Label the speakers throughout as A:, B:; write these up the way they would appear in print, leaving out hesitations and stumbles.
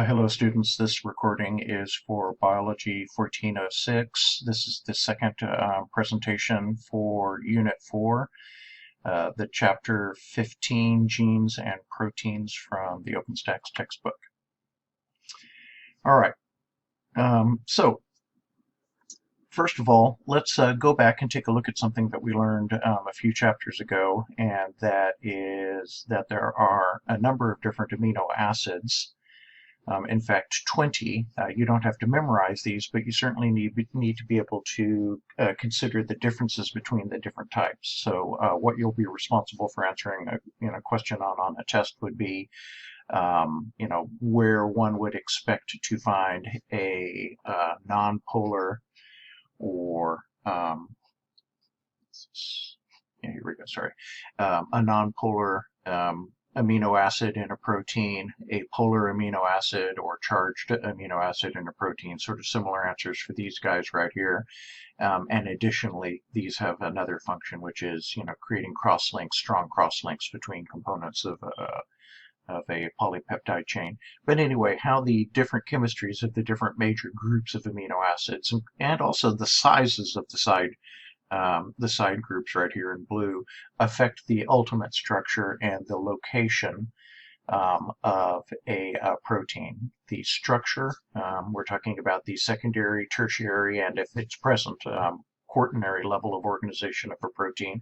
A: Hello students, this recording is for Biology 1406. This is the second presentation for Unit 4, the Chapter 15, Genes and Proteins from the OpenStax textbook. All right, so first of all, let's go back and take a look at something that we learned a few chapters ago, and that is that there are a number of different amino acids. In fact, 20. You don't have to memorize these, but you certainly need to be able to consider the differences between the different types. So what you'll be responsible for answering a question on a test would be, where one would expect to find a nonpolar or here we go. Sorry, a nonpolar amino acid in a protein, a polar amino acid or charged amino acid in a protein, sort of similar answers for these guys right here. And additionally, these have another function, which is, creating cross-links, strong cross-links between components of a polypeptide chain. But anyway, how the different chemistries of the different major groups of amino acids and also the sizes of the side groups right here in blue affect the ultimate structure and the location of a protein. The structure, we're talking about the secondary, tertiary, and if it's present, quaternary level of organization of a protein,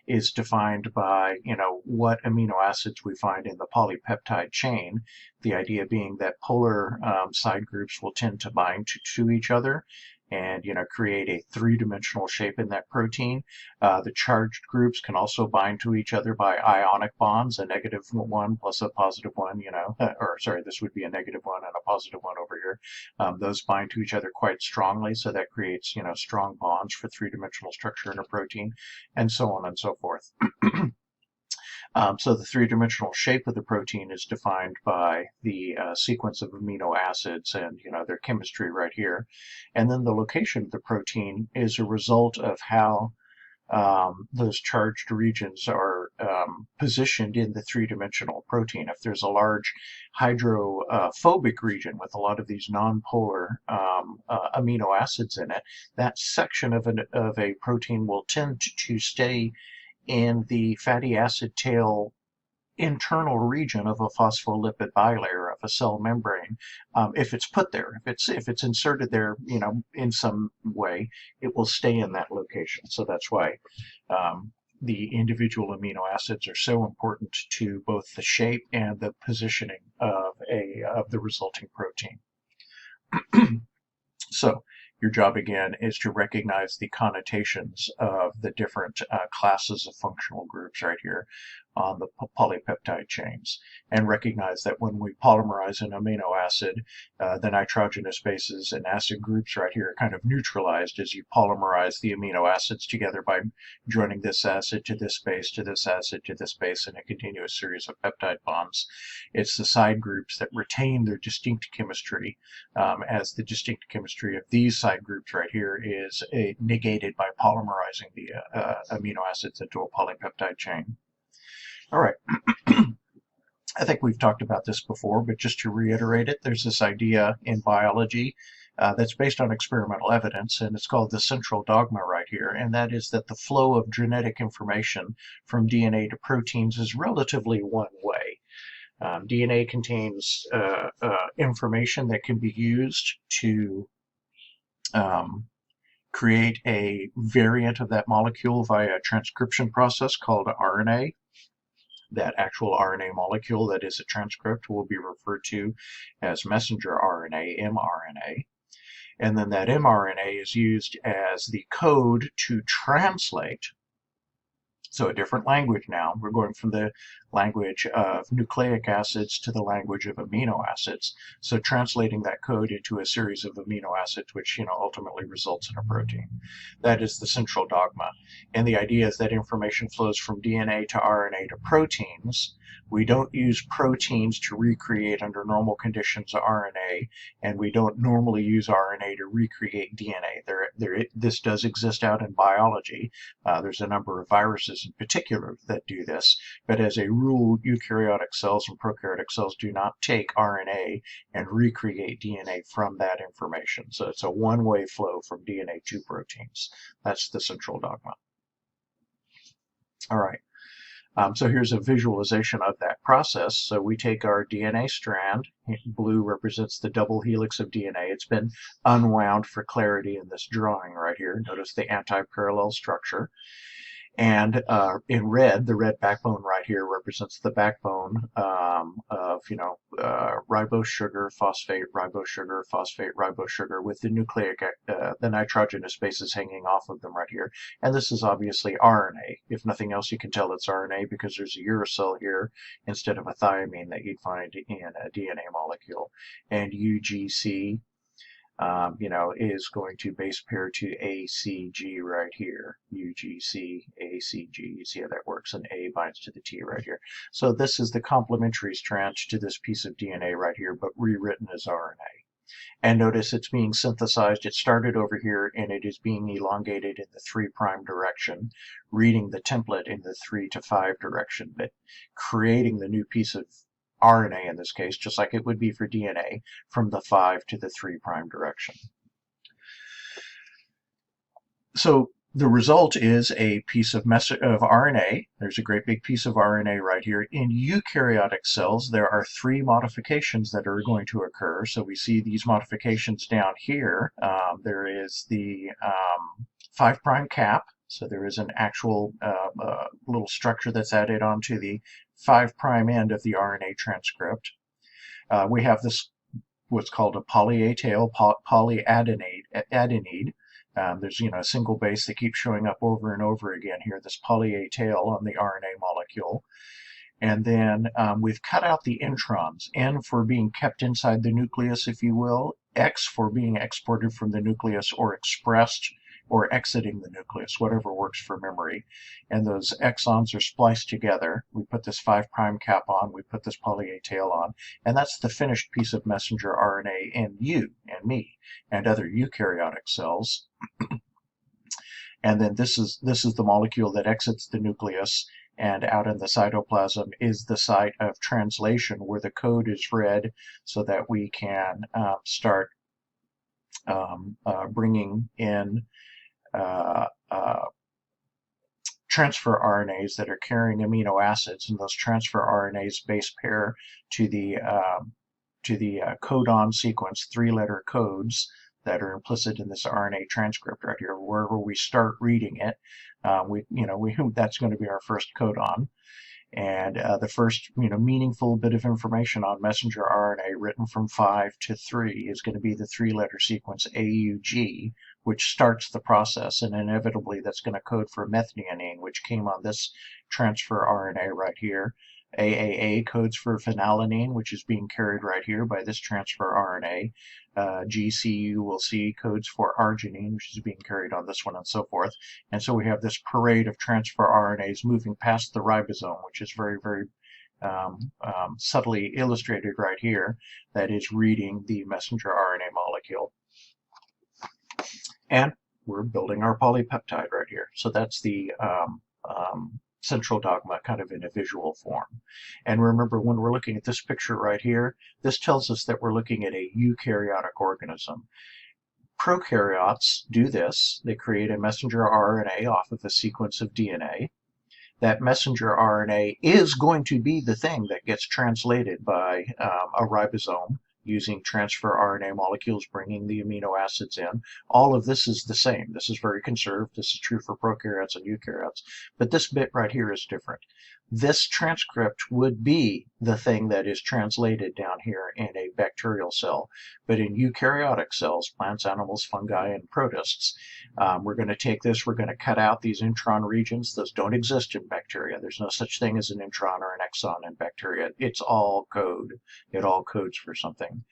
A: is defined by, what amino acids we find in the polypeptide chain. The idea being that polar side groups will tend to bind to each other and create a three-dimensional shape in that protein. The charged groups can also bind to each other by ionic bonds, a -1 plus a +1, or sorry, this would be a -1 and a +1 over here. Those bind to each other quite strongly, so that creates strong bonds for three-dimensional structure in a protein, and so on and so forth. So the three-dimensional shape of the protein is defined by the sequence of amino acids and their chemistry right here. And then the location of the protein is a result of how those charged regions are positioned in the three-dimensional protein. If there's a large hydrophobic region with a lot of these nonpolar amino acids in it, that section of a protein will tend to stay in the fatty acid tail internal region of a phospholipid bilayer of a cell membrane. If it's put there, if it's inserted there, in some way, it will stay in that location. So that's why the individual amino acids are so important to both the shape and the positioning of the resulting protein. So your job again is to recognize the connotations of the different classes of functional groups right here on the polypeptide chains, and recognize that when we polymerize an amino acid, the nitrogenous bases and acid groups right here are kind of neutralized as you polymerize the amino acids together by joining this acid to this base to this acid to this base in a continuous series of peptide bonds. It's the side groups that retain their distinct chemistry, as the distinct chemistry of these side groups right here is negated by polymerizing the amino acids into a polypeptide chain. All right. I think we've talked about this before, but just to reiterate it, there's this idea in biology that's based on experimental evidence, and it's called the central dogma right here, and that is that the flow of genetic information from DNA to proteins is relatively one way. DNA contains information that can be used to create a variant of that molecule via a transcription process called RNA. That actual RNA molecule that is a transcript will be referred to as messenger RNA, mRNA. And then that mRNA is used as the code to translate. So a different language now. We're going from the language of nucleic acids to the language of amino acids. So translating that code into a series of amino acids, which ultimately results in a protein. That is the central dogma. And the idea is that information flows from DNA to RNA to proteins. We don't use proteins to recreate under normal conditions RNA, and we don't normally use RNA to recreate DNA. This does exist out in biology. There's a number of viruses in particular that do this, but as a rule, eukaryotic cells and prokaryotic cells do not take RNA and recreate DNA from that information. So it's a one-way flow from DNA to proteins. That's the central dogma. All right. So here's a visualization of that process. So we take our DNA strand. Blue represents the double helix of DNA. It's been unwound for clarity in this drawing right here. Notice the anti-parallel structure. And in red, the red backbone right here represents the backbone of, ribose sugar, phosphate, ribose sugar, phosphate, ribose sugar, with the nucleic, the nitrogenous bases hanging off of them right here. And this is obviously RNA. If nothing else, you can tell it's RNA because there's a uracil here instead of a thiamine that you'd find in a DNA molecule. And UGC, is going to base pair to ACG right here. UGC, ACG, you see how that works, and A binds to the T right here. So this is the complementary strand to this piece of DNA right here, but rewritten as RNA. And notice it's being synthesized. It started over here, and it is being elongated in the 3' direction, reading the template in the 3 to 5 direction, but creating the new piece of RNA in this case, just like it would be for DNA, from the 5 to the 3' direction. So the result is a piece of RNA. There's a great big piece of RNA right here. In eukaryotic cells, there are 3 modifications that are going to occur. So we see these modifications down here. There is the 5' cap. So there is an actual little structure that's added onto the 5' end of the RNA transcript. We have this, what's called a poly-A tail, polyadenide. There's a single base that keeps showing up over and over again here, this poly-A tail on the RNA molecule. And then we've cut out the introns, N for being kept inside the nucleus, if you will, X for being exported from the nucleus or expressed or exiting the nucleus, whatever works for memory. And those exons are spliced together. We put this 5' cap on, we put this poly-A tail on, and that's the finished piece of messenger RNA in you and me and other eukaryotic cells. And then this is the molecule that exits the nucleus, and out in the cytoplasm is the site of translation where the code is read so that we can start bringing in transfer RNAs that are carrying amino acids, and those transfer RNAs base pair to the codon sequence, 3-letter codes that are implicit in this RNA transcript right here. Wherever we start reading it, that's going to be our first codon. And the first, meaningful bit of information on messenger RNA written from 5 to 3 is going to be the 3-letter sequence AUG, which starts the process, and inevitably that's going to code for methionine, which came on this transfer RNA right here. AAA codes for phenylalanine, which is being carried right here by this transfer RNA. GCU, we'll see, codes for arginine, which is being carried on this one, and so forth. And so we have this parade of transfer RNAs moving past the ribosome, which is very, very subtly illustrated right here, that is reading the messenger RNA molecule. And we're building our polypeptide right here. So that's the central dogma kind of in a visual form. And remember, when we're looking at this picture right here, this tells us that we're looking at a eukaryotic organism. Prokaryotes do this. They create a messenger RNA off of a sequence of DNA. That messenger RNA is going to be the thing that gets translated by a ribosome using transfer RNA molecules, bringing the amino acids in. All of this is the same. This is very conserved. This is true for prokaryotes and eukaryotes. But this bit right here is different. This transcript would be the thing that is translated down here in a bacterial cell. But in eukaryotic cells, plants, animals, fungi, and protists, we're going to take this, we're going to cut out these intron regions. Those don't exist in bacteria. There's no such thing as an intron or an exon in bacteria. It's all code. It all codes for something.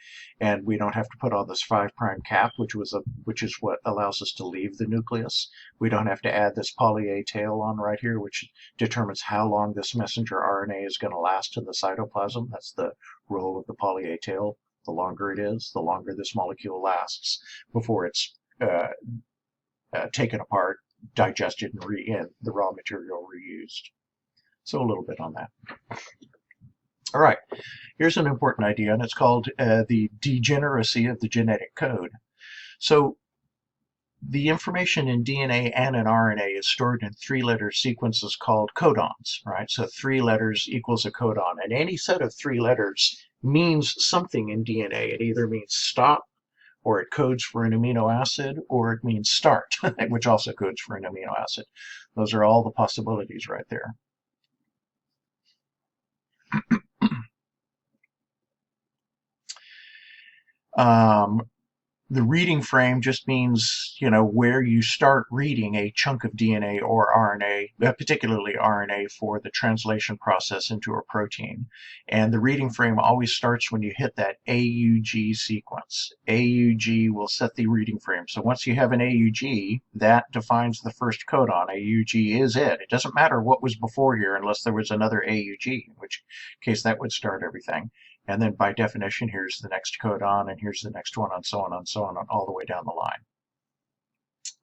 A: And we don't have to put on this 5' cap, which is what allows us to leave the nucleus. We don't have to add this poly-A tail on right here, which determines how long this messenger RNA is going to last in the cytoplasm. That's the role of the poly-A tail. The longer it is, the longer this molecule lasts before it's taken apart, digested, and the raw material reused. So a little bit on that. All right, here's an important idea, and it's called the degeneracy of the genetic code. So the information in DNA and in RNA is stored in three-letter sequences called codons, right? So 3 letters equals a codon, and any set of 3 letters means something in DNA. It either means stop, or it codes for an amino acid, or it means start, which also codes for an amino acid. Those are all the possibilities right there. The reading frame just means, where you start reading a chunk of DNA or RNA, particularly RNA, for the translation process into a protein. And the reading frame always starts when you hit that AUG sequence. AUG will set the reading frame. So once you have an AUG, that defines the first codon. AUG is it. It doesn't matter what was before here unless there was another AUG, in which case that would start everything. And then by definition, here's the next codon, and here's the next one, and so on and so on, all the way down the line.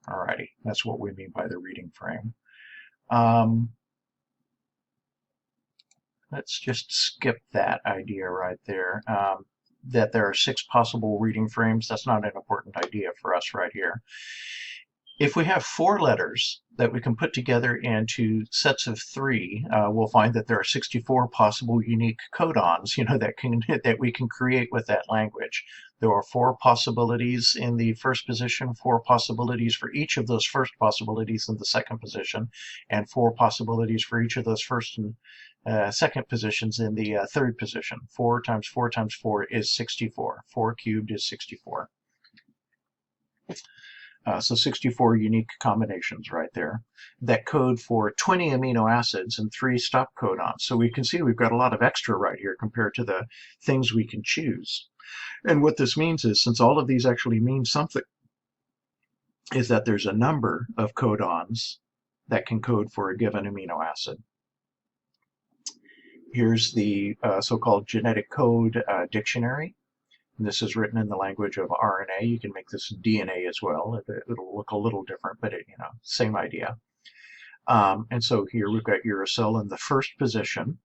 A: Alrighty, that's what we mean by the reading frame. Let's just skip that idea right there, that there are 6 possible reading frames. That's not an important idea for us right here. If we have 4 letters that we can put together into sets of 3, we'll find that there are 64 possible unique codons, that we can create with that language. There are 4 possibilities in the first position, 4 possibilities for each of those first possibilities in the second position, and 4 possibilities for each of those first and second positions in the third position. 4 times 4 times 4 is 64. 4 cubed is 64. So 64 unique combinations right there that code for 20 amino acids and 3 stop codons. So we can see we've got a lot of extra right here compared to the things we can choose. And what this means is, since all of these actually mean something, is that there's a number of codons that can code for a given amino acid. Here's the so-called genetic code dictionary. And this is written in the language of RNA. You can make this DNA as well. It'll look a little different, but same idea. And so here we've got uracil in the first position.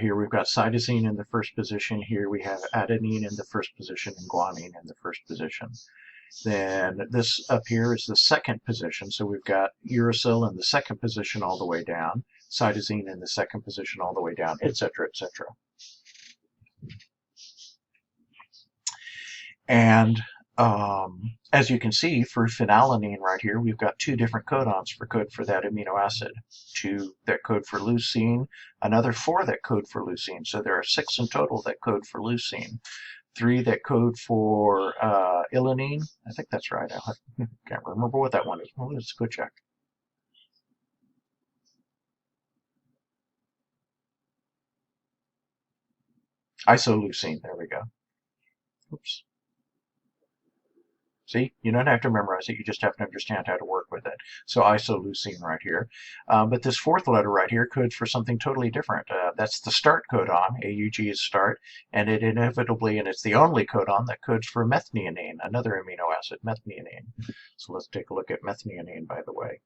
A: Here we've got cytosine in the first position. Here we have adenine in the first position and guanine in the first position. Then this up here is the second position. So we've got uracil in the second position all the way down, cytosine in the second position all the way down, etc., etc. And as you can see, for phenylalanine right here, we've got 2 different codons for code for that amino acid. 2 that code for leucine, another 4 that code for leucine. So there are 6 in total that code for leucine. 3 that code for ilanine. I think that's right. I can't remember what that one is. Well, let's go check. Isoleucine. There we go. Oops. See, you don't have to memorize it, you just have to understand how to work with it. So isoleucine right here. But this 4th letter right here codes for something totally different. That's the start codon, AUG is start, and it inevitably, and it's the only codon that codes for methionine, another amino acid, methionine. So let's take a look at methionine, by the way.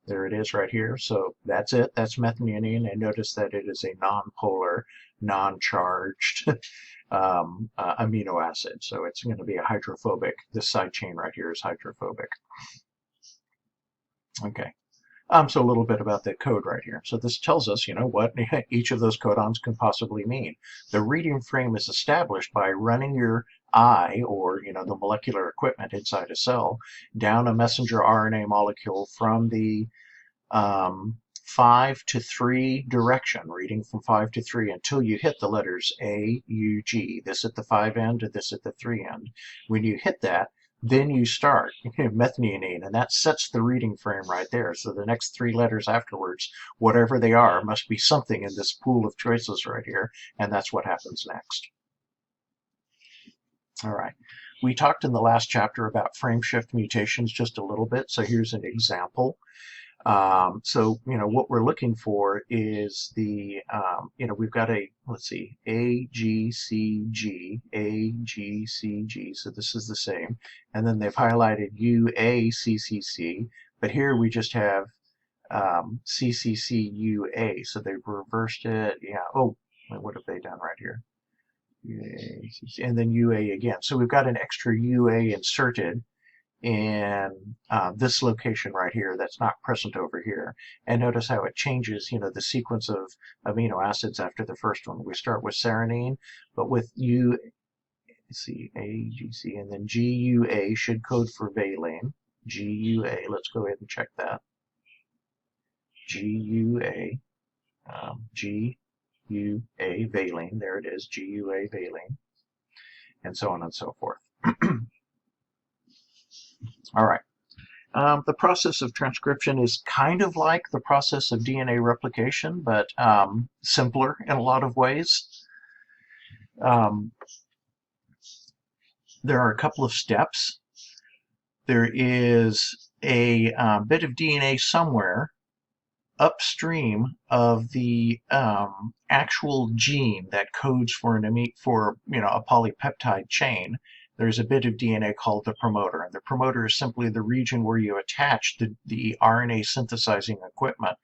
A: There it is right here. So that's it. That's methionine. And notice that it is a non-polar, non-charged amino acid. So it's going to be a hydrophobic. This side chain right here is hydrophobic. Okay. So a little bit about the code right here. So this tells us, what each of those codons can possibly mean. The reading frame is established by running your eye, or the molecular equipment inside a cell, down a messenger RNA molecule from the 5 to 3 direction, reading from 5 to 3 until you hit the letters A, U, G. This at the 5 end, and this at the 3 end. When you hit that, then you start methionine, and that sets the reading frame right there. So the next 3 letters afterwards, whatever they are, must be something in this pool of choices right here, and that's what happens next. All right. We talked in the last chapter about frame shift mutations just a little bit, so here's an example. So, what we're looking for is the, we've got let's see, A, G, C, G, A, G, C, G, so this is the same. And then they've highlighted U, A, C, C, C, But here we just have CCCUA, so they've reversed it. Yeah. Oh, what have they done right here? UA, and then UA again. So we've got an extra UA inserted in this location right here that's not present over here. And notice how it changes, the sequence of amino acids after the first one. We start with serine, but with GC, and then GUA should code for valine. GUA, let's go ahead and check that. GUA, GUA valine, there it is, GUA valine, and so on and so forth. All right. The process of transcription is kind of like the process of DNA replication, but simpler in a lot of ways. There are a couple of steps. There is a bit of DNA somewhere upstream of the actual gene that codes for a polypeptide chain. There's a bit of DNA called the promoter, and the promoter is simply the region where you attach the RNA synthesizing equipment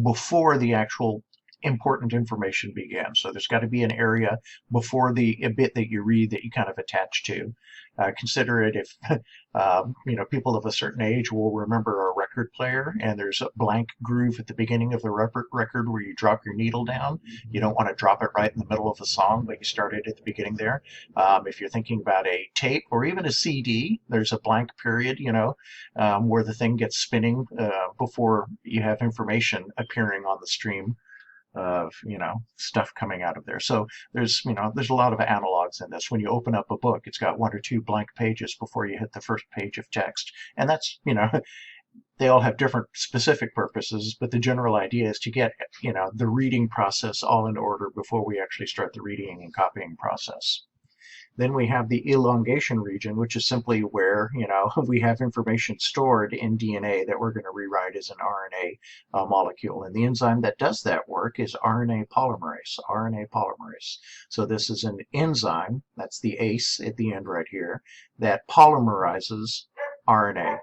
A: before the actual important information begins. So there's got to be an area before a bit that you read that you kind of attach to. Consider it if people of a certain age will remember a record player, and there's a blank groove at the beginning of the record where you drop your needle down. You don't want to drop it right in the middle of the song, but you start it at the beginning there. If you're thinking about a tape or even a CD, there's a blank period, where the thing gets spinning before you have information appearing on the stream of stuff coming out of there. So there's a lot of analogs in this. When you open up a book, it's got 1 or 2 blank pages before you hit the first page of text, and that's they all have different specific purposes, but the general idea is to get the reading process all in order before we actually start the reading and copying process. Then we have the elongation region, which is simply where we have information stored in DNA that we're going to rewrite as an RNA molecule. And the enzyme that does that work is RNA polymerase. RNA polymerase. So this is an enzyme, that's the ACE at the end right here, that polymerizes RNA.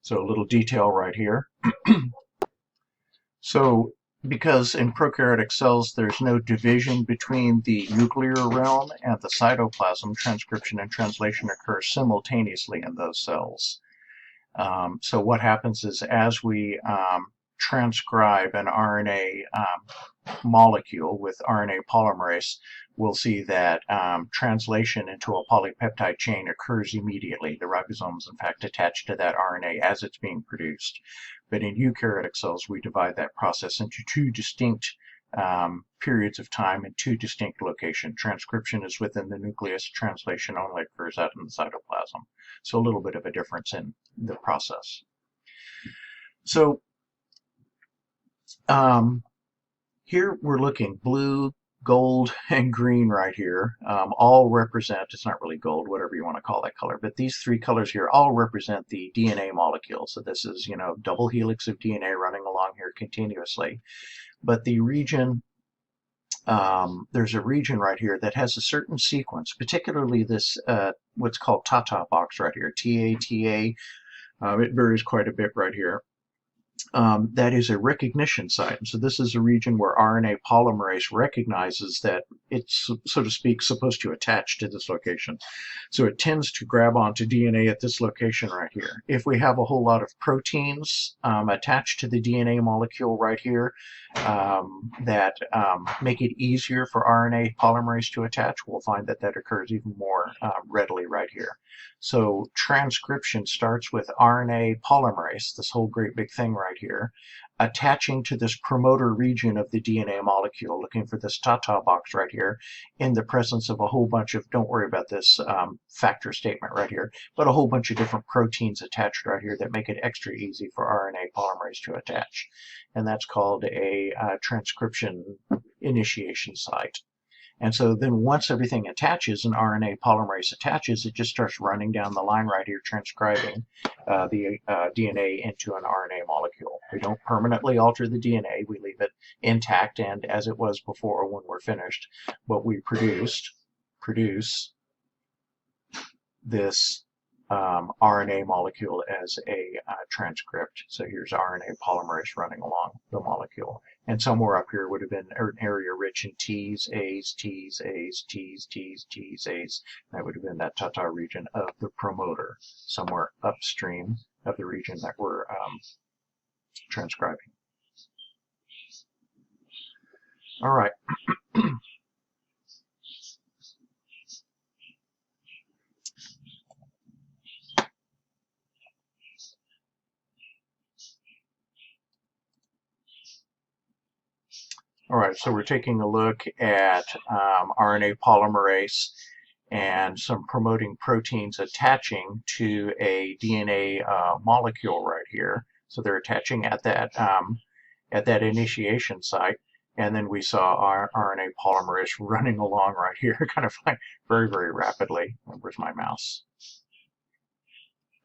A: So a little detail right here. So because in prokaryotic cells there's no division between the nuclear realm and the cytoplasm, transcription and translation occur simultaneously in those cells. So what happens is as we transcribe an RNA molecule with RNA polymerase, we'll see that translation into a polypeptide chain occurs immediately. The ribosomes, in fact, attach to that RNA as it's being produced. But in eukaryotic cells, we divide that process into 2 distinct periods of time in 2 distinct locations. Transcription is within the nucleus, translation only occurs out in the cytoplasm. So a little bit of a difference in the process. So here we're looking blue, gold, and green right here all represent, it's not really gold, whatever you want to call that color, but these 3 colors here all represent the DNA molecule. So this is, double helix of DNA running along here continuously. But the region, there's a region right here that has a certain sequence, particularly this, what's called Tata box right here, TATA. It varies quite a bit right here. That is a recognition site. So this is a region where RNA polymerase recognizes that it's, so to speak, supposed to attach to this location. So it tends to grab onto DNA at this location right here. If we have a whole lot of proteins attached to the DNA molecule right here that make it easier for RNA polymerase to attach, we'll find that that occurs even more readily right here. So transcription starts with RNA polymerase, this whole great big thing right here, attaching to this promoter region of the DNA molecule, looking for this Tata box right here, in the presence of a whole bunch of, don't worry about this factor statement right here, but a whole bunch of different proteins attached right here that make it extra easy for RNA polymerase to attach. And that's called a transcription initiation site. And so then once everything attaches and RNA polymerase attaches, it just starts running down the line right here, transcribing the DNA into an RNA molecule. We don't permanently alter the DNA. We leave it intact and as it was before when we're finished. But we produce this RNA molecule as a transcript. So here's RNA polymerase running along the molecule. And somewhere up here would have been an area rich in T's, A's, T's, A's, T's, T's, T's, A's. That would have been that tata region of the promoter, somewhere upstream of the region that we're transcribing. All right. All right, so we're taking a look at RNA polymerase and some promoting proteins attaching to a DNA molecule right here. So they're attaching at that initiation site, and then we saw our RNA polymerase running along right here, kind of like very, very rapidly. Where's my mouse?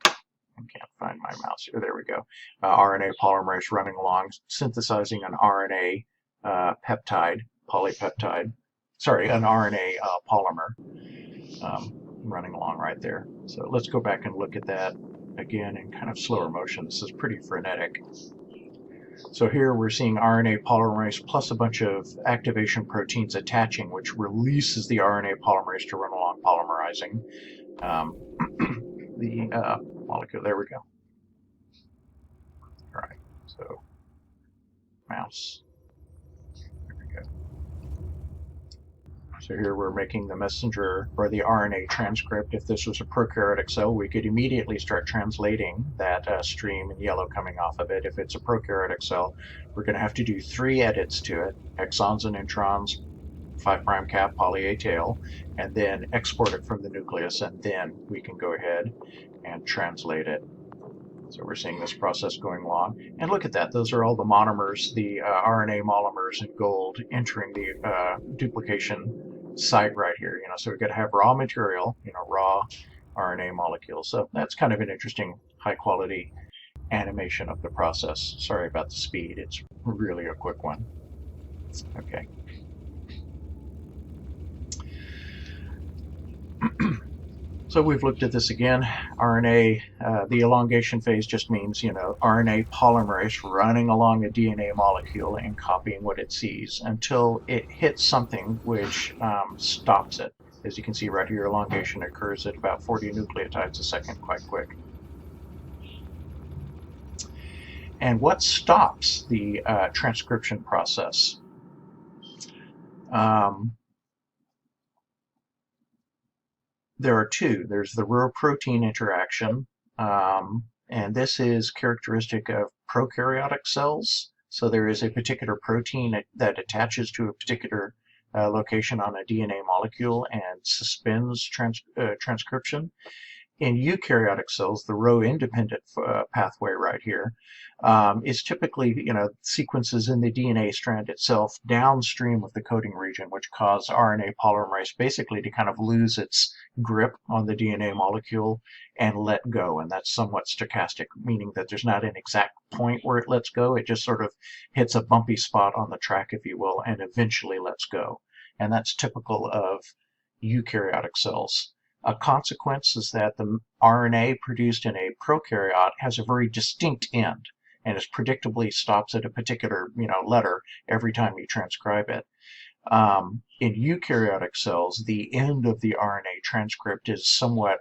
A: I can't find my mouse here. There we go. RNA polymerase running along, synthesizing an RNA peptide, polypeptide. Sorry, an RNA polymer. Running along right there. So let's go back and look at that again in kind of slower motion. This is pretty frenetic. So here we're seeing RNA polymerase plus a bunch of activation proteins attaching, which releases the RNA polymerase to run along polymerizing the molecule. There we go. All right, so mouse. So here we're making the messenger or the RNA transcript. If this was a prokaryotic cell, we could immediately start translating that stream in yellow coming off of it. If it's a prokaryotic cell, we're going to have to do 3 edits to it, exons and introns, 5' cap, poly A tail, and then export it from the nucleus, and then we can go ahead and translate it. So we're seeing this process going along. And look at that. Those are all the monomers, the RNA monomers in gold entering the duplication site right here. So we've got to have raw material, raw RNA molecules. So that's kind of an interesting high quality animation of the process. Sorry about the speed. It's really a quick one. Okay. So we've looked at this again. RNA, the elongation phase just means, RNA polymerase running along a DNA molecule and copying what it sees until it hits something which stops it. As you can see right here, elongation occurs at about 40 nucleotides a second, quite quick. And what stops the transcription process? There are 2. There's the Rho-protein interaction, and this is characteristic of prokaryotic cells. So there is a particular protein that attaches to a particular location on a DNA molecule and suspends transcription. In eukaryotic cells, the Rho-independent pathway right here is typically, sequences in the DNA strand itself downstream of the coding region, which cause RNA polymerase basically to kind of lose its grip on the DNA molecule and let go. And that's somewhat stochastic, meaning that there's not an exact point where it lets go. It just sort of hits a bumpy spot on the track, if you will, and eventually lets go. And that's typical of eukaryotic cells. A consequence is that the RNA produced in a prokaryote has a very distinct end, and it predictably stops at a particular letter every time you transcribe it. In eukaryotic cells, the end of the RNA transcript is somewhat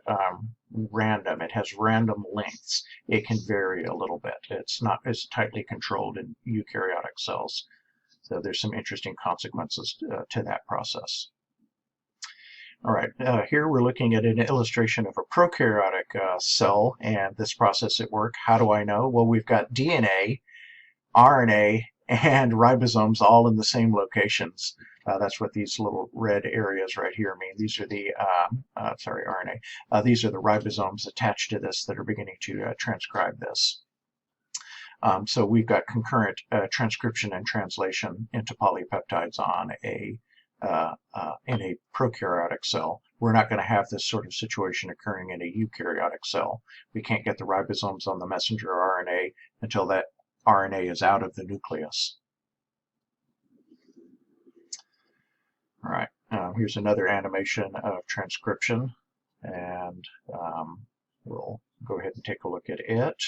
A: random. It has random lengths. It can vary a little bit. It's not as tightly controlled in eukaryotic cells. So there's some interesting consequences to that process. All right, here we're looking at an illustration of a prokaryotic cell and this process at work. How do I know? Well, we've got DNA, RNA, and ribosomes all in the same locations. That's what these little red areas right here mean. These are the, RNA. These are the ribosomes attached to this that are beginning to transcribe this. So we've got concurrent transcription and translation into polypeptides on in a prokaryotic cell. We're not going to have this sort of situation occurring in a eukaryotic cell. We can't get the ribosomes on the messenger RNA until that RNA is out of the nucleus. All right, here's another animation of transcription, and We'll go ahead and take a look at it.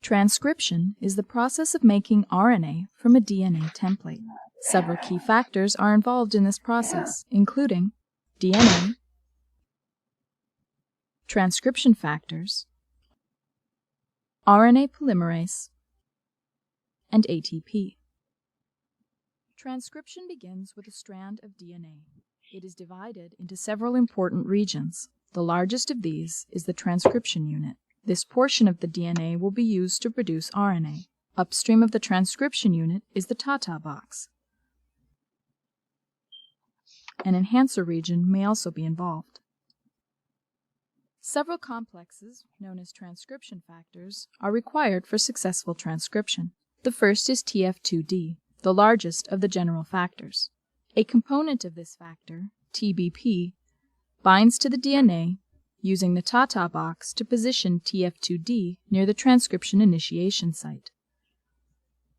B: Transcription is the process of making RNA from a DNA template. Several key factors are involved in this process, including DNA, transcription factors, RNA polymerase, and ATP. Transcription begins with a strand of DNA. It is divided into several important regions. The largest of these is the transcription unit. This portion of the DNA will be used to produce RNA. Upstream of the transcription unit is the Tata box. An enhancer region may also be involved. Several complexes, known as transcription factors, are required for successful transcription. The first is TF2D, the largest of the general factors. A component of this factor, TBP, binds to the DNA using the Tata box to position TF2D near the transcription initiation site.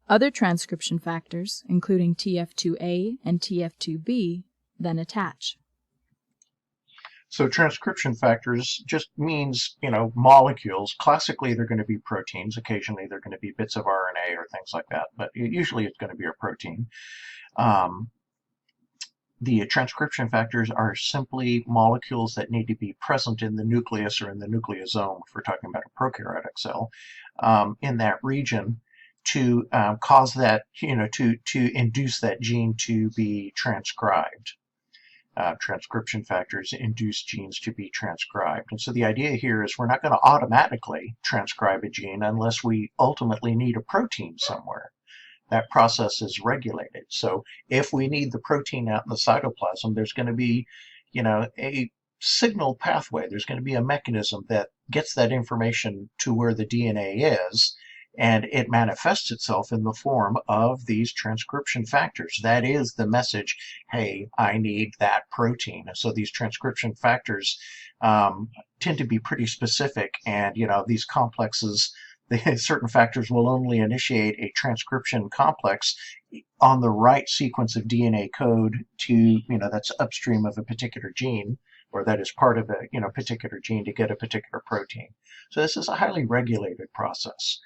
B: Other transcription factors, including TF2A and TF2B, then attach.
A: So transcription factors just means, molecules. Classically, they're going to be proteins. Occasionally, they're going to be bits of RNA or things like that, but usually it's going to be a protein. The transcription factors are simply molecules that need to be present in the nucleus or in the nucleosome, if we're talking about a prokaryotic cell, in that region to cause that, to induce that gene to be transcribed. Transcription factors induce genes to be transcribed. And so the idea here is we're not going to automatically transcribe a gene unless we ultimately need a protein somewhere. That process is regulated. So if we need the protein out in the cytoplasm, there's going to be, a signal pathway. There's going to be a mechanism that gets that information to where the DNA is, and it manifests itself in the form of these transcription factors. That is the message, hey, I need that protein. So these transcription factors tend to be pretty specific, and these complexes, certain factors will only initiate a transcription complex on the right sequence of DNA code to, that's upstream of a particular gene, or that is part of a particular gene to get a particular protein. So this is a highly regulated process.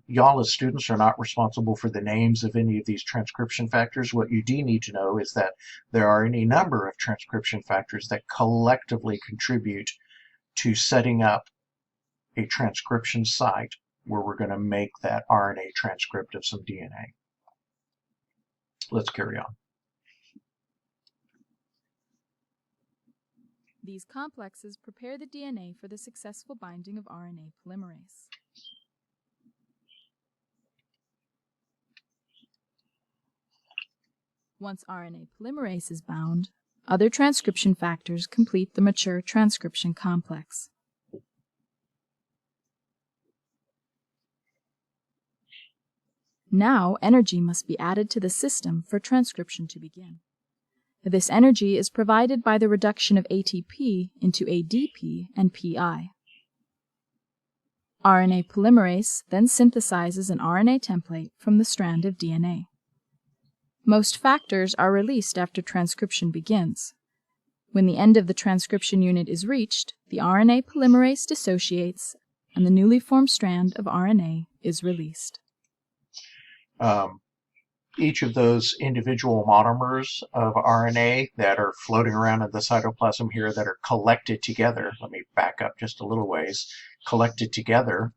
A: Y'all as students are not responsible for the names of any of these transcription factors. What you do need to know is that there are any number of transcription factors that collectively contribute to setting up a transcription site where we're going to make that RNA transcript of some DNA. Let's carry on.
B: These complexes prepare the DNA for the successful binding of RNA polymerase. Once RNA polymerase is bound, other transcription factors complete the mature transcription complex. Now, energy must be added to the system for transcription to begin. This energy is provided by the reduction of ATP into ADP and PI. RNA polymerase then synthesizes an RNA template from the strand of DNA. Most factors are released after transcription begins. When the end of the transcription unit is reached, the RNA polymerase dissociates and the newly formed strand of RNA is released.
A: Each of those individual monomers of RNA that are floating around in the cytoplasm here that are collected together, let me back up just a little ways, collected together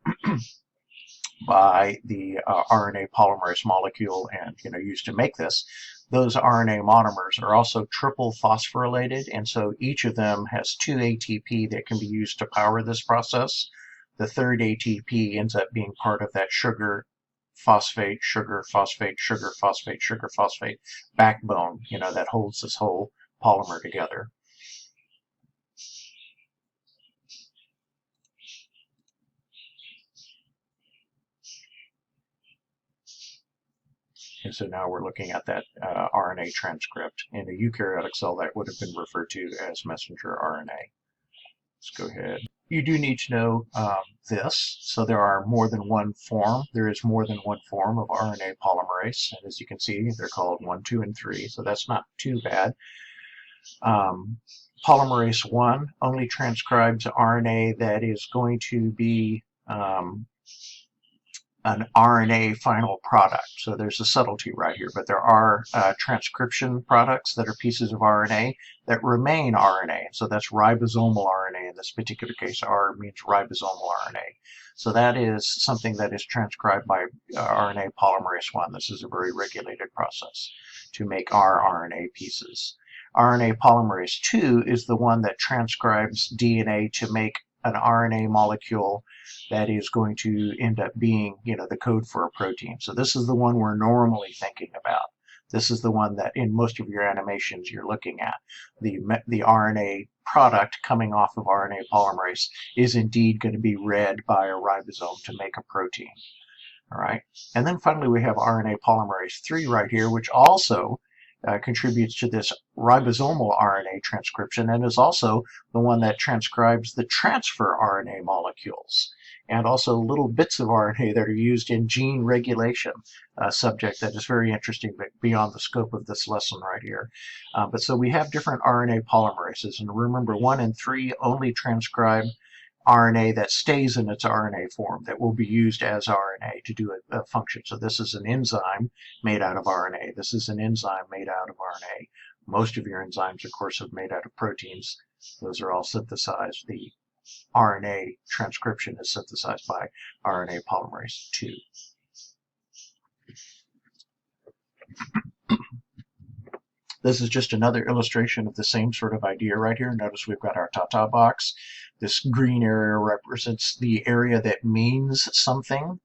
A: by the RNA polymerase molecule and used to make this, those RNA monomers are also triple phosphorylated, and so each of them has 2 ATP that can be used to power this process. The third ATP ends up being part of that sugar phosphate, sugar, phosphate, sugar, phosphate, sugar, phosphate backbone, that holds this whole polymer together. And so now we're looking at that RNA transcript. In a eukaryotic cell, that would have been referred to as messenger RNA. Let's go ahead. You do need to know this. So there are more than one form. There is more than one form of RNA polymerase. And as you can see, they're called 1, 2, and 3. So that's not too bad. Polymerase 1 only transcribes RNA that is going to be an RNA final product. So there's a subtlety right here, but there are transcription products that are pieces of RNA that remain RNA. So that's ribosomal RNA in this particular case. R means ribosomal RNA. So that is something that is transcribed by RNA polymerase 1. This is a very regulated process to make our RNA pieces. RNA polymerase 2 is the one that transcribes DNA to make an RNA molecule that is going to end up being, the code for a protein. So this is the one we're normally thinking about. This is the one that in most of your animations you're looking at. The RNA product coming off of RNA polymerase is indeed going to be read by a ribosome to make a protein. All right. And then finally we have RNA polymerase 3 right here, which also contributes to this ribosomal RNA transcription and is also the one that transcribes the transfer RNA molecules and also little bits of RNA that are used in gene regulation, a subject that is very interesting but beyond the scope of this lesson right here. But so we have different RNA polymerases, and remember 1 and 3 only transcribe RNA that stays in its RNA form, that will be used as RNA to do a function. So this is an enzyme made out of RNA. This is an enzyme made out of RNA. Most of your enzymes, of course, are made out of proteins. Those are all synthesized. The RNA transcription is synthesized by RNA polymerase 2. This is just another illustration of the same sort of idea right here. Notice we've got our ta-ta box. This green area represents the area that means something.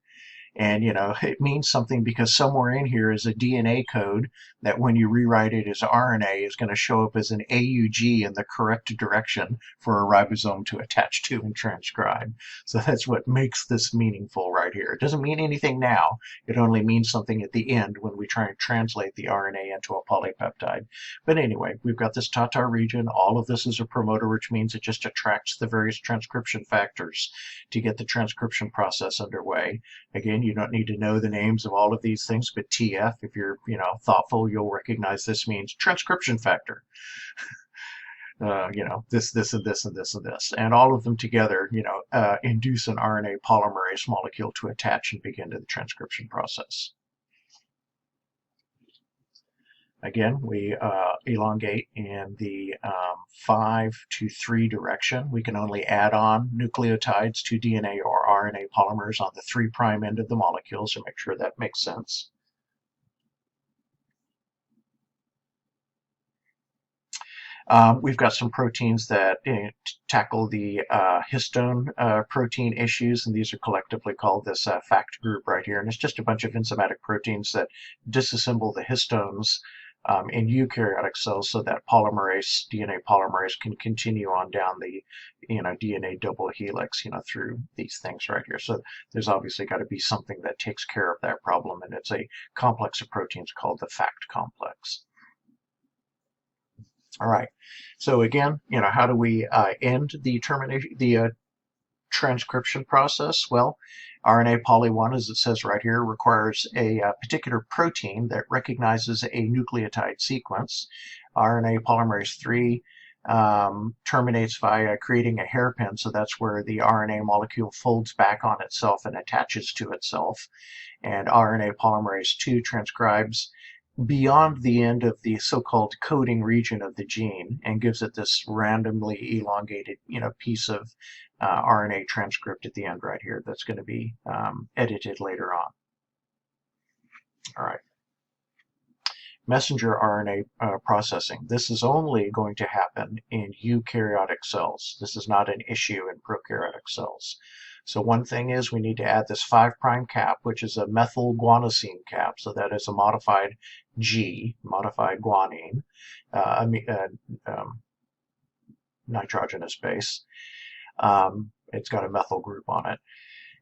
A: And, it means something because somewhere in here is a DNA code that when you rewrite it as RNA is going to show up as an AUG in the correct direction for a ribosome to attach to and transcribe. So that's what makes this meaningful right here. It doesn't mean anything now. It only means something at the end when we try and translate the RNA into a polypeptide. But anyway, we've got this TATA region. All of this is a promoter, which means it just attracts the various transcription factors to get the transcription process underway. Again, you don't need to know the names of all of these things, but TF, if you're, thoughtful, you'll recognize this means transcription factor. This, and this, and this, and this. And all of them together, induce an RNA polymerase molecule to attach and begin to the transcription process. Again, we elongate in the 5 to 3 direction. We can only add on nucleotides to DNA or RNA polymers on the 3' end of the molecule, so make sure that makes sense. We've got some proteins that tackle the histone protein issues, and these are collectively called this FACT group right here. And it's just a bunch of enzymatic proteins that disassemble the histones in eukaryotic cells so that DNA polymerase can continue on down the DNA double helix through these things right here. So there's obviously got to be something that takes care of that problem, and it's a complex of proteins called the FACT complex. All right, so again, how do we end the transcription process? Well, RNA poly 1, as it says right here, requires a particular protein that recognizes a nucleotide sequence. RNA polymerase 3 terminates via creating a hairpin, so that's where the RNA molecule folds back on itself and attaches to itself. And RNA polymerase 2 transcribes beyond the end of the so-called coding region of the gene and gives it this randomly elongated, piece of RNA transcript at the end right here that's going to be edited later on. All right. Messenger RNA processing. This is only going to happen in eukaryotic cells. This is not an issue in prokaryotic cells. So one thing is we need to add this 5' cap, which is a methyl guanosine cap. So that is a modified G, modified guanine, nitrogenous base. It's got a methyl group on it.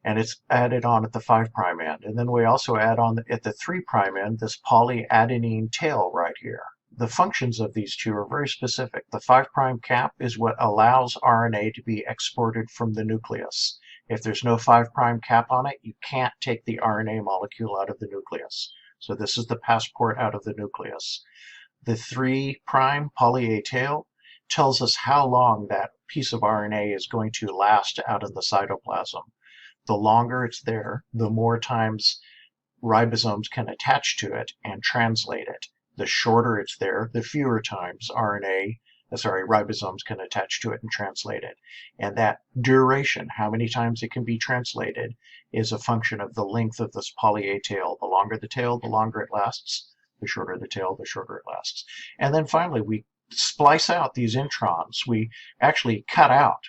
A: and it's added on at the 5' end. And then we also add on at the 3' end this polyadenine tail right here. The functions of these two are very specific. The 5' cap is what allows RNA to be exported from the nucleus. If there's no 5' cap on it, you can't take the RNA molecule out of the nucleus. So this is the passport out of the nucleus. The 3' poly A tail tells us how long that piece of RNA is going to last out in the cytoplasm. The longer it's there, the more times ribosomes can attach to it and translate it. The shorter it's there, the fewer times ribosomes can attach to it and translate it. And that duration, how many times it can be translated, is a function of the length of this poly A tail. The longer the tail, the longer it lasts. The shorter the tail, the shorter it lasts. And then finally, we splice out these introns. We actually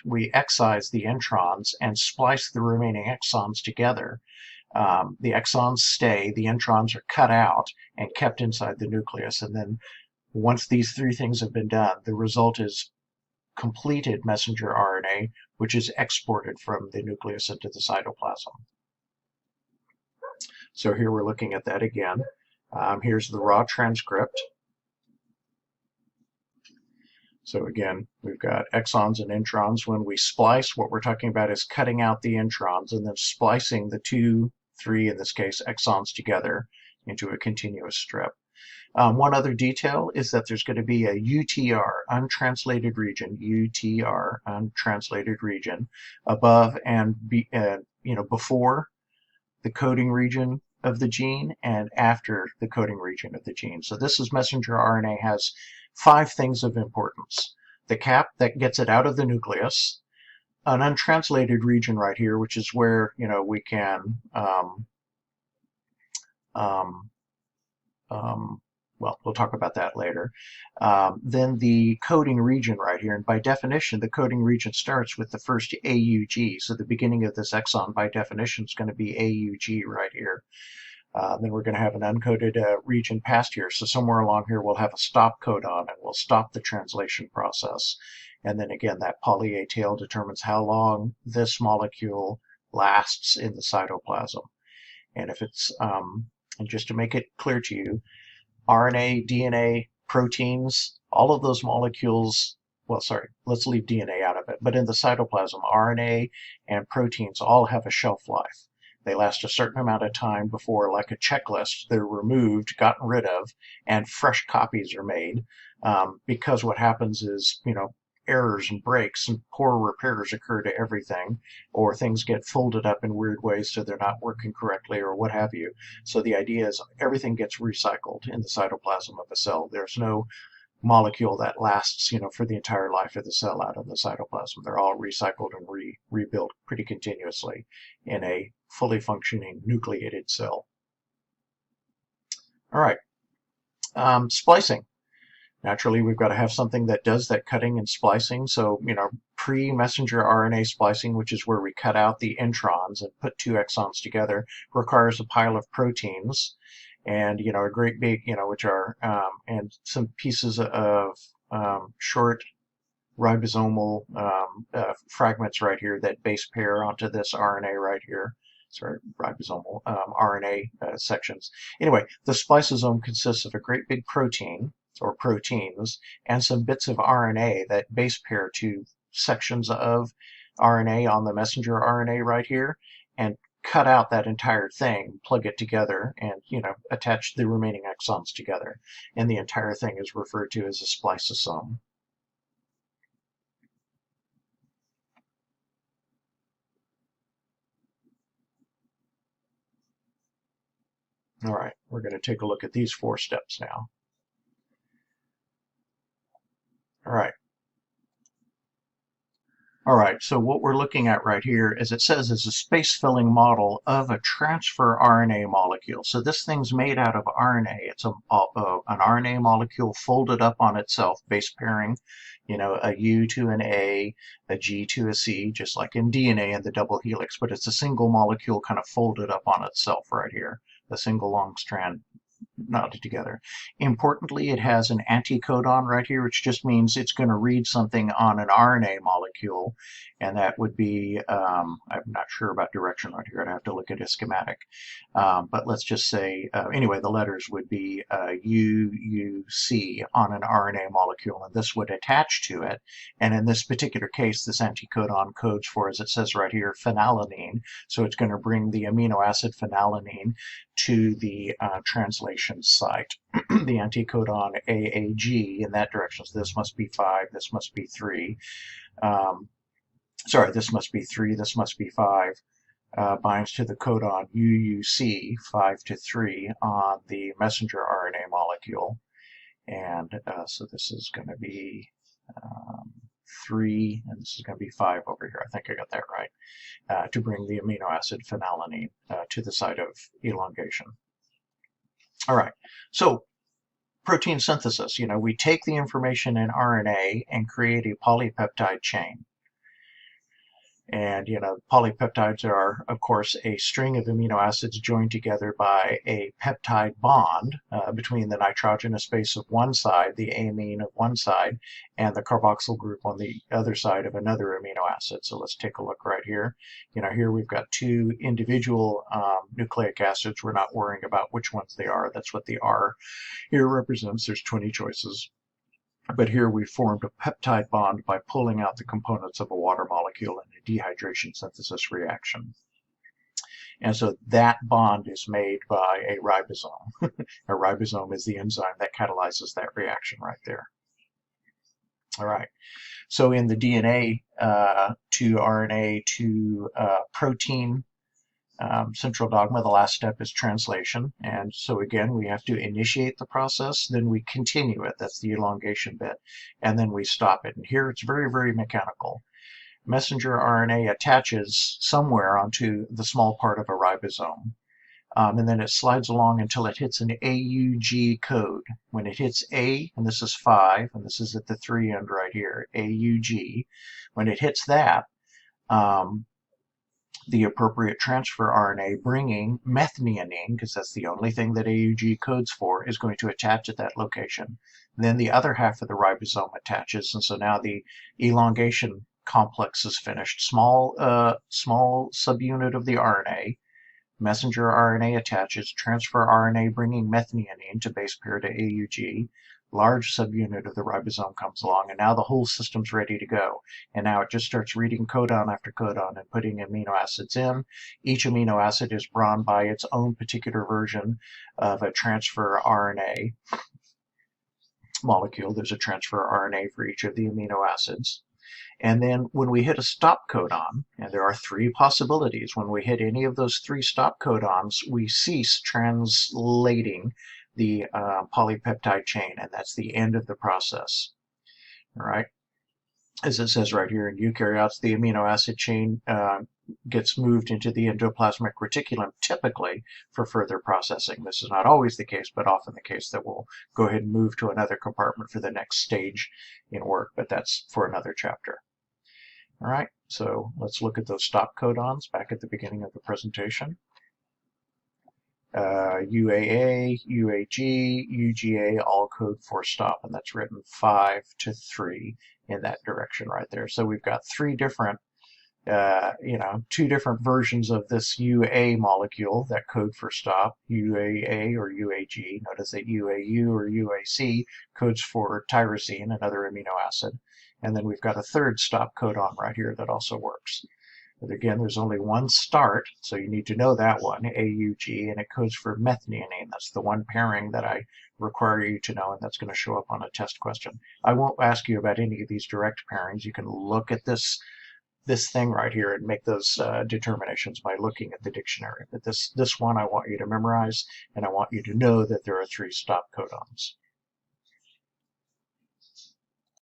A: we excise the introns and splice the remaining exons together. The exons stay, the introns are cut out and kept inside the nucleus. And then once these three things have been done, the result is completed messenger RNA, which is exported from the nucleus into the cytoplasm. So here we're looking at that again. Here's the raw transcript. So again, we've got exons and introns. When we splice, what we're talking about is cutting out the introns and then splicing the 2, 3, in this case, exons together into a continuous strip. One other detail is that there's going to be a UTR, untranslated region, UTR, untranslated region, above and before the coding region of the gene and after the coding region of the gene. So this is messenger RNA has 5 things of importance. The cap that gets it out of the nucleus, an untranslated region right here, which is where we can well, we'll talk about that later. Then the coding region right here, and by definition, the coding region starts with the first AUG. So the beginning of this exon, by definition, is going to be AUG right here. Then we're going to have an uncoded region past here. So somewhere along here, we'll have a stop codon, and we'll stop the translation process. And then again, that poly A tail determines how long this molecule lasts in the cytoplasm. And if it's, and just to make it clear to you, RNA, DNA, proteins, all of those molecules, well, sorry, let's leave DNA out of it, but in the cytoplasm, RNA and proteins all have a shelf life. They last a certain amount of time before, like a checklist, they're removed, gotten rid of, and fresh copies are made, because what happens is, errors and breaks and poor repairs occur to everything, or things get folded up in weird ways so they're not working correctly or what have you. So the idea is everything gets recycled in the cytoplasm of a cell. There's no molecule that lasts, for the entire life of the cell out of the cytoplasm. They're all recycled and rebuilt pretty continuously in a fully functioning nucleated cell. All right, splicing. Naturally, we've got to have something that does that cutting and splicing. So, pre-messenger RNA splicing, which is where we cut out the introns and put 2 exons together, requires a pile of proteins and, a great big, which are, and some pieces of short ribosomal fragments right here that base pair onto this RNA right here. Sorry, ribosomal RNA sections. Anyway, the spliceosome consists of a great big protein, or proteins, and some bits of RNA that base pair to sections of RNA on the messenger RNA right here, and cut out that entire thing, plug it together, and attach the remaining exons together. And the entire thing is referred to as a spliceosome. All right, we're going to take a look at these 4 steps now. All right, so what we're looking at right here, as it says, is a space-filling model of a transfer RNA molecule. So this thing's made out of RNA. It's an RNA molecule folded up on itself, base pairing, a U to an A G to a C, just like in DNA in the double helix, but it's a single molecule kind of folded up on itself right here, a single long strand knotted together. Importantly, it has an anticodon right here, which just means it's going to read something on an RNA molecule, and that would be, I'm not sure about direction right here, I'd have to look at a schematic, but let's just say, anyway, the letters would be UUC on an RNA molecule, and this would attach to it, and in this particular case, this anticodon codes for, as it says right here, phenylalanine, so it's going to bring the amino acid phenylalanine to the translation site. The anticodon AAG in that direction. So this must be 5, this must be 3. Sorry, this must be 3, this must be 5. Binds to the codon UUC 5 to 3 on the messenger RNA molecule. And so this is going to be 3, and this is going to be 5 over here. I think I got that right. To bring the amino acid phenylalanine to the site of elongation. All right, so protein synthesis. We take the information in RNA and create a polypeptide chain. And, polypeptides are, of course, a string of amino acids joined together by a peptide bond between the nitrogenous base of one side, the amine of one side, and the carboxyl group on the other side of another amino acid. So let's take a look right here. Here we've got 2 individual nucleic acids. We're not worrying about which ones they are. That's what the R here represents. There's 20 choices. But here we formed a peptide bond by pulling out the components of a water molecule in a dehydration synthesis reaction. And so that bond is made by a ribosome. A ribosome is the enzyme that catalyzes that reaction right there. All right. So in the DNA to RNA to protein central dogma, the last step is translation. And so again, we have to initiate the process, then we continue it. That's the elongation bit. And then we stop it. And here it's very, very mechanical. Messenger RNA attaches somewhere onto the small part of a ribosome. And then it slides along until it hits an AUG code. When it hits A, and this is 5, and this is at the 3 end right here, AUG, when it hits that, the appropriate transfer RNA bringing methionine, because that's the only thing that AUG codes for, is going to attach at that location. And then the other half of the ribosome attaches, and so now the elongation complex is finished. Small subunit of the RNA, messenger RNA attaches, transfer RNA bringing methionine to base pair to AUG, large subunit of the ribosome comes along, and now the whole system's ready to go. And now it just starts reading codon after codon and putting amino acids in. Each amino acid is bound by its own particular version of a transfer RNA molecule. There's a transfer RNA for each of the amino acids. And then when we hit a stop codon, and there are 3 possibilities, when we hit any of those 3 stop codons, we cease translating the polypeptide chain, and that's the end of the process. All right. As it says right here in eukaryotes, the amino acid chain gets moved into the endoplasmic reticulum typically for further processing. This is not always the case, but often the case that we'll go ahead and move to another compartment for the next stage in work, but that's for another chapter. All right, so let's look at those stop codons back at the beginning of the presentation. UAA, UAG, UGA all code for stop, and that's written 5 to 3 in that direction right there. So we've got 3 different, 2 different versions of this UA molecule that code for stop, UAA or UAG. Notice that UAU or UAC codes for tyrosine, another amino acid. And then we've got a 3rd stop codon right here that also works. But again, there's only one start, so you need to know that one, AUG, and it codes for methionine. That's the one pairing that I require you to know, and that's going to show up on a test question. I won't ask you about any of these direct pairings. You can look at this thing right here and make those determinations by looking at the dictionary. But this one I want you to memorize, and I want you to know that there are 3 stop codons.